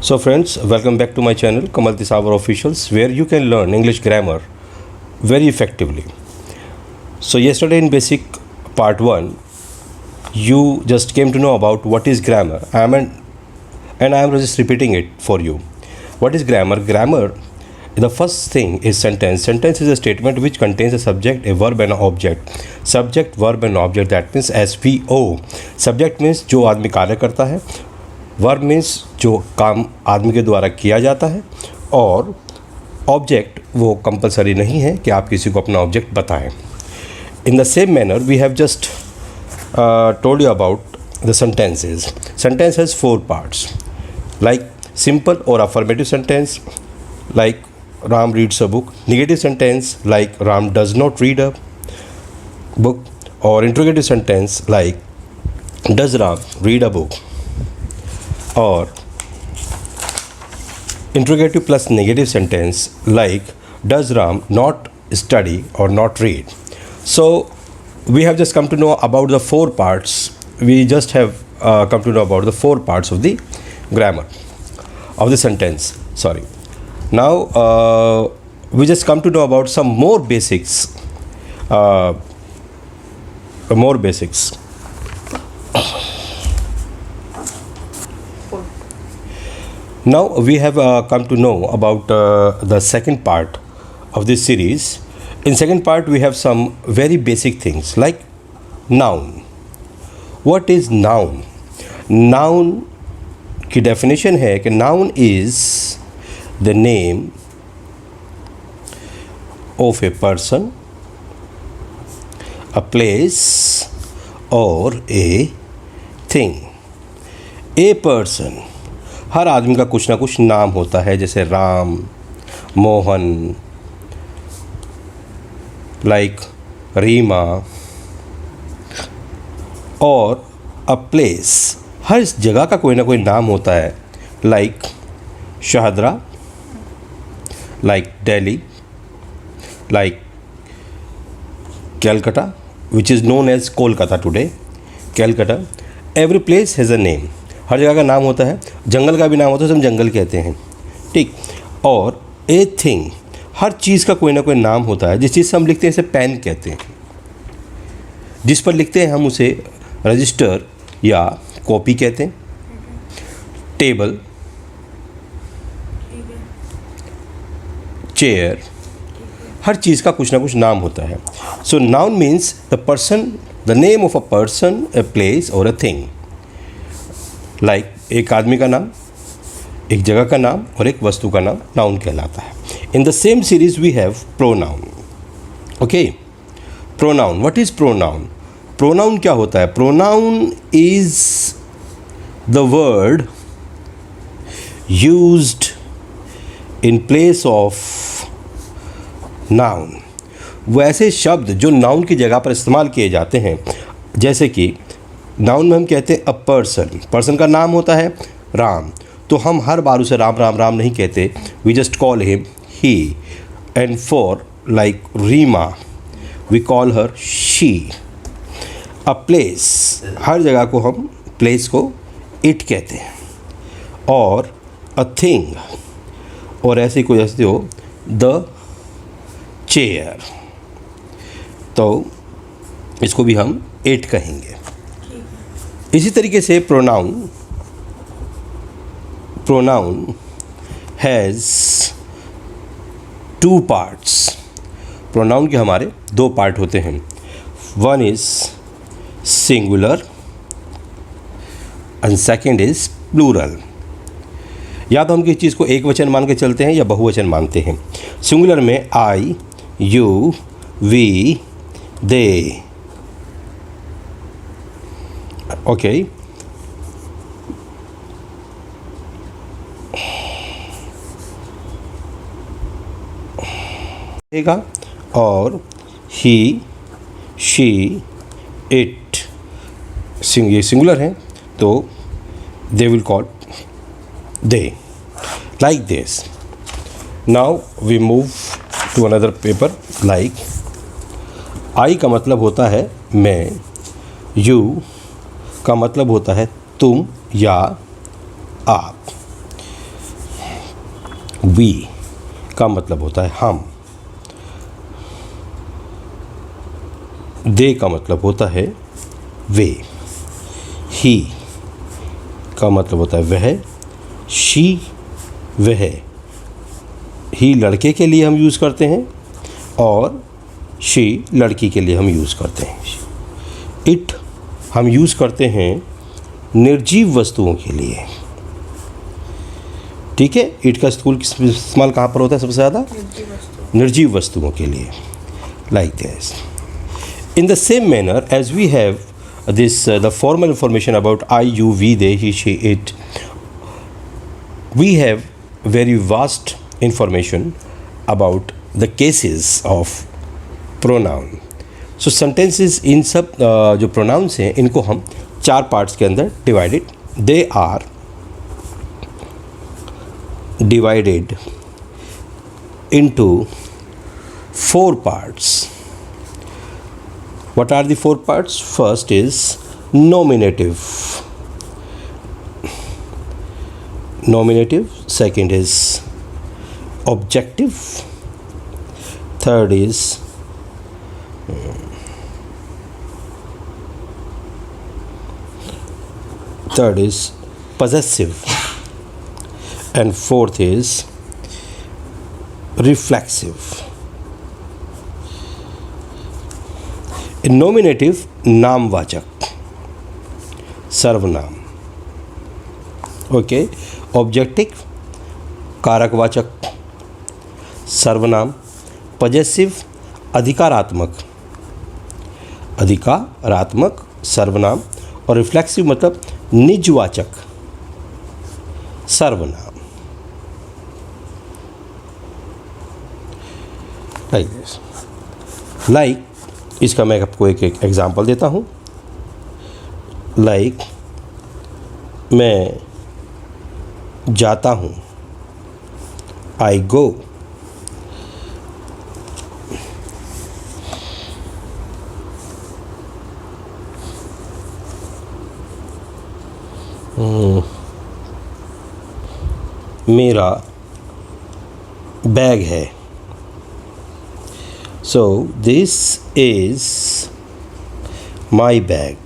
So friends, welcome back to my channel Kamal Tisawar Officials, where you can learn English grammar very effectively. So yesterday in basic part 1, you just came to know about what is grammar. I am just repeating it for you. What is grammar? Grammar, the first thing is sentence. Sentence is a statement which contains a subject, a verb and an object. Subject, verb and object, that means SVO. Subject means जो आदमी कार्य करता है, verb means जो काम आदमी के द्वारा किया जाता है, और ऑब्जेक्ट वो कंपलसरी नहीं है कि आप किसी को अपना ऑब्जेक्ट बताएं. In the same manner we have just told you about the sentences. Sentence has 4 parts, like simple और affirmative sentence, like Ram reads a book. Negative sentence like Ram does not read a book, or interrogative sentence like does Ram read a book, or interrogative plus negative sentence like does Ram not study or not read. So we have just come to know about the 4 parts. We just have come to know about the 4 parts of the grammar of the sentence. Sorry. Now we just come to know about some more basics. Now we have come to know about the second part of this series. In second part we have some very basic things like noun. What is noun? Noun की definition है कि noun is the name of a person, a place or a thing. A person, हर आदमी का कुछ ना कुछ नाम होता है, जैसे राम, मोहन, लाइक रीमा. और अ प्लेस, हर जगह का कोई ना कोई नाम होता है, like Shahdara, like Delhi, like Calcutta, which is known as Kolkata today. Calcutta. Every place has a name. हर जगह का नाम होता है. जंगल का भी नाम होता है, हम जंगल कहते हैं, ठीक. और ए थिंग, हर चीज़ का कोई ना कोई नाम होता है. जिस चीज़ से हम लिखते हैं, इसे पेन कहते हैं. जिस पर लिखते हैं हम उसे रजिस्टर या कॉपी कहते हैं. टेबल, चेयर, हर चीज़ का कुछ ना कुछ नाम होता है. So noun means the person, the name of a person, a place और अ थिंग. लाइक एक आदमी का नाम, एक जगह का नाम और एक वस्तु का नाम नाउन कहलाता है. In the same series we have pronoun. Okay, pronoun. What is pronoun? Pronoun क्या होता है? Pronoun is the word used in place of noun. वैसे शब्द जो नाउन की जगह पर इस्तेमाल किए जाते हैं, जैसे कि नाउन में हम कहते हैं अ पर्सन. पर्सन का नाम होता है राम, तो हम हर बार उसे राम राम राम नहीं कहते. We just call him he. And for like Reema we call her she. A place, हर जगह को हम प्लेस को इट कहते हैं. और अ थिंग, और ऐसे कोई जैसे हो द चेयर, तो इसको भी हम इट कहेंगे. इसी तरीके से प्रोनाउन हैज़ 2 पार्ट्स. प्रोनाउन के हमारे 2 पार्ट होते हैं. One is singular and second is plural. या तो हम किसी चीज़ को एक वचन मान के चलते हैं या बहुवचन मानते हैं. सिंगुलर में आई, यू, वी, दे. ओके, और ही, शी, इट. ये सिंगुलर है तो they will call they, like this. Now we move to another paper. like I का मतलब होता है मैं, you का मतलब होता है तुम या आप. वी का मतलब होता है हम, दे का मतलब होता है वे, ही का मतलब होता है वह, शी वह, ही लड़के के लिए हम यूज़ करते हैं और शी लड़की के लिए हम यूज़ करते हैं। इट हम यूज़ करते हैं निर्जीव वस्तुओं के लिए, ठीक है। इट का इस्तेमाल कहाँ पर होता है सबसे ज़्यादा? निर्जीव वस्तुओं के लिए, like this. In the same manner as we have the formal information about I, you, we, they, he, she, it, we have very vast information about the cases of pronoun. So sentences इन सब जो pronouns हैं इनको हम 4 parts के अंदर divided. They are divided into 4 parts. What are the 4 parts? First is nominative. Nominative. Second is objective. Third is possessive. And fourth is reflexive. Nominative नामवाचक, सर्वनाम, okay. Objective कारकवाचक, सर्वनाम। पजेसिव अधिकारात्मक सर्वनाम। और रिफ्लेक्सिव मतलब निजवाचक सर्वनाम। लाइक दिस, लाइक इसका मैं आपको एक एग्जांपल देता हूँ। लाइक मैं जाता हूँ, आई गो। मेरा बैग है। So this is my bag.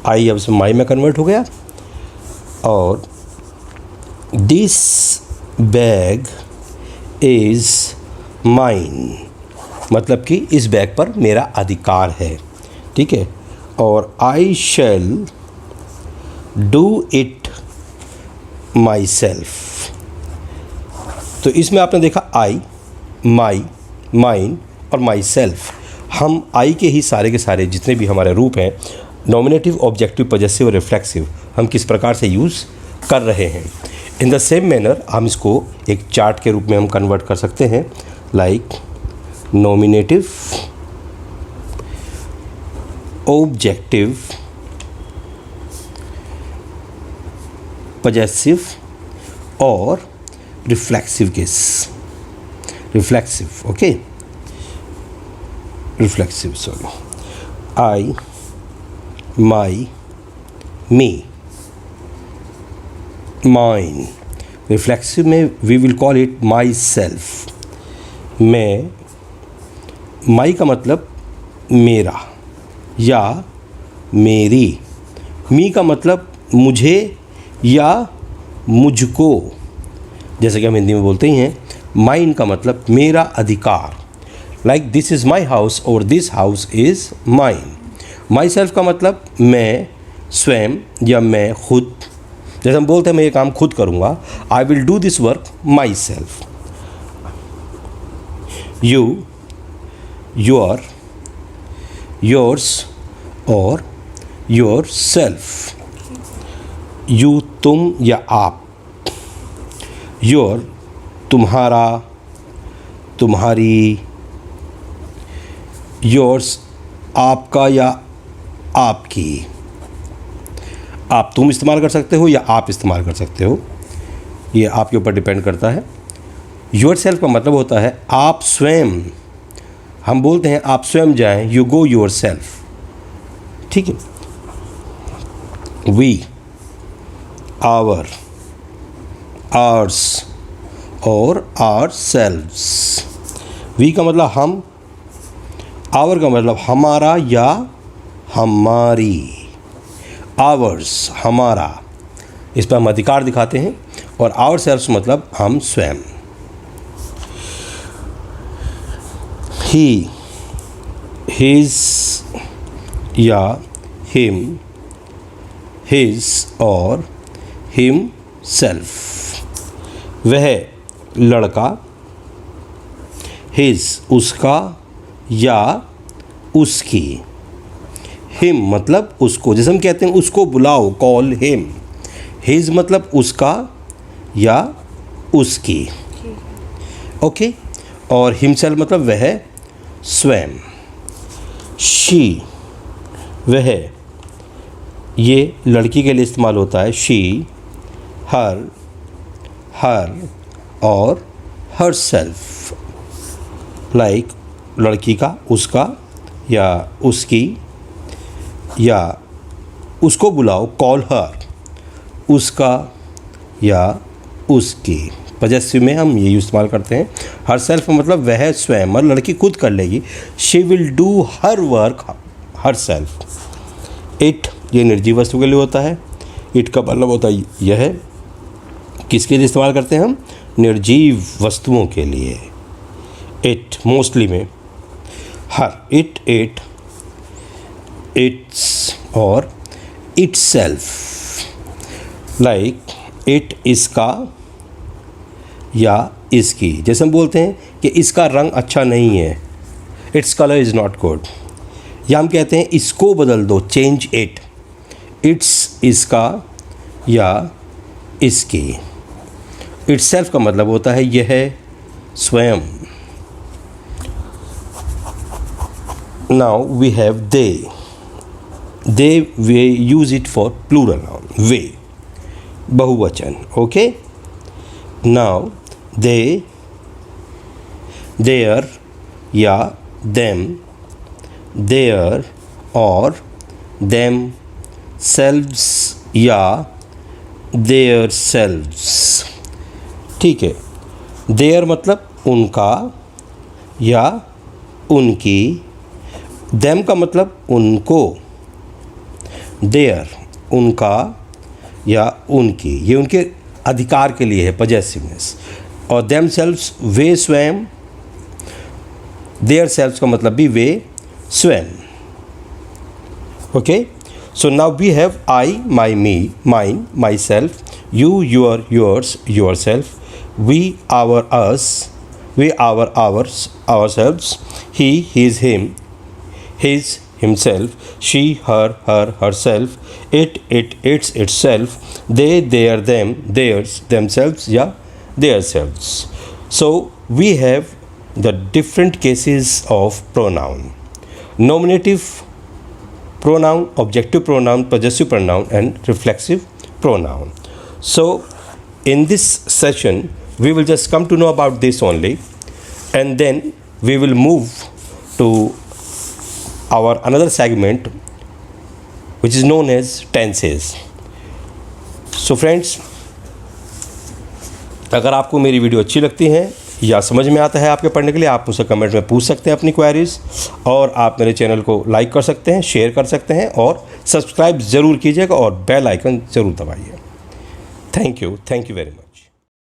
I अब से my में कन्वर्ट हो गया। और this bag is mine, मतलब कि इस बैग पर मेरा अधिकार है, ठीक है। और I shall do it myself। तो इसमें आपने देखा I, my, माइन और माई सेल्फ, हम आई के ही सारे के सारे जितने भी हमारे रूप हैं नॉमिनेटिव, ऑब्जेक्टिव, पजेसिव और रिफ्लेक्सिव, हम किस प्रकार से यूज़ कर रहे हैं। इन द सेम मैनर हम इसको एक चार्ट के रूप में हम कन्वर्ट कर सकते हैं। लाइक नॉमिनेटिव, ऑब्जेक्टिव, पजेसिव और reflexive case. Reflexive, okay? Reflexive, sorry. I, my, me, mine. Reflexive में we will call it myself. मैं, my का मतलब मेरा या मेरी, me का मतलब मुझे या मुझको, जैसे कि हम हिंदी में बोलते ही हैं। माइन का मतलब मेरा अधिकार, like this is my house और this house is mine. Myself का मतलब मैं स्वयं या मैं खुद, जैसे हम बोलते हैं मैं ये काम खुद करूँगा, I will do this work my self. You, your, yours और योर सेल्फ। यू तुम या आप, योर तुम्हारा, तुम्हारी, योर्स आपका या आपकी। आप तुम इस्तेमाल कर सकते हो या आप इस्तेमाल कर सकते हो, ये आपके ऊपर डिपेंड करता है। योर सेल्फ का मतलब होता है आप स्वयं, हम बोलते हैं आप स्वयं जाएं, यू गो योर सेल्फ, ठीक है। वी, आवर, आवर्स, और आवर सेल्व्स। वी का मतलब हम, आवर का मतलब हमारा या हमारी। आवर्स हमारा, इस पर हम अधिकार दिखाते हैं। और आवर सेल्व्स मतलब हम स्वयं। ही, हिज या हिम, हिज और हिम सेल्फ। वह लड़का, हिज उसका या उसकी। हिम मतलब उसको, जैसे हम कहते हैं उसको बुलाओ, कॉल हिम। हिज मतलब उसका या उसकी। ओके। और हिमसेल्फ मतलब वह स्वयं। शी, वह, ये लड़की के लिए इस्तेमाल होता है। शी, हर, हर और हर सेल्फ। लाइक लड़की का, उसका या उसकी, या उसको बुलाओ, कॉल हर, उसका या उसकी। पजेसिव में हम ये इस्तेमाल करते हैं। हर सेल्फ मतलब वह स्वयं, मतलब लड़की खुद कर लेगी। She will do her work her self. It, ये निर्जीव वस्तु के लिए होता है। इट का मतलब होता है यह। किसके लिए इस्तेमाल करते हैं हम? निर्जीव वस्तुओं के लिए। इट मोस्टली में हर, इट, इट, इट्स और इट्स सेल्फ। लाइक इट इसका या इसकी। जैसे हम बोलते हैं कि इसका रंग अच्छा नहीं है, its colour is not good. या हम कहते हैं इसको बदल दो, चेंज इट। इट्स इसका या इसकी। इट्स सेल्फ का मतलब होता है यह स्वयं। Now we have they. They, we use it for plural noun, वे बहुवचन। ओके। नाउ दे, देयर या देम, देयर और देम सेल्व्स या देयर सेल्व्स। ठीक है। देयर मतलब उनका या उनकी। देम का मतलब उनको। देयर उनका या उनकी, ये उनके अधिकार के लिए है, पजेसिवनेस। और देम सेल्व्स वे स्वयं। देयर सेल्व्स का मतलब भी वे स्वयं। Okay. So now we have I, my, me, mine, myself, you, your, yours, yourself, we, our, us, we, our, ours, ourselves, he, his, him, his, himself, she, her, her, herself, it, its, itself, they, their, them, theirs, themselves, yeah, their selves. So we have the different cases of pronoun: nominative pronoun, objective pronoun, possessive pronoun, and reflexive pronoun. So in this session we will just come to know about this only, and then we will move to our another segment which is known as tenses. So friends, अगर आपको मेरी video अच्छी लगती है या समझ में आता है आपके पढ़ने के लिए, आप मुझसे कमेंट में पूछ सकते हैं अपनी क्वेरीज, और आप मेरे चैनल को लाइक कर सकते हैं, शेयर कर सकते हैं, और सब्सक्राइब ज़रूर कीजिएगा और बेल आइकन ज़रूर दबाइए। Thank you very much.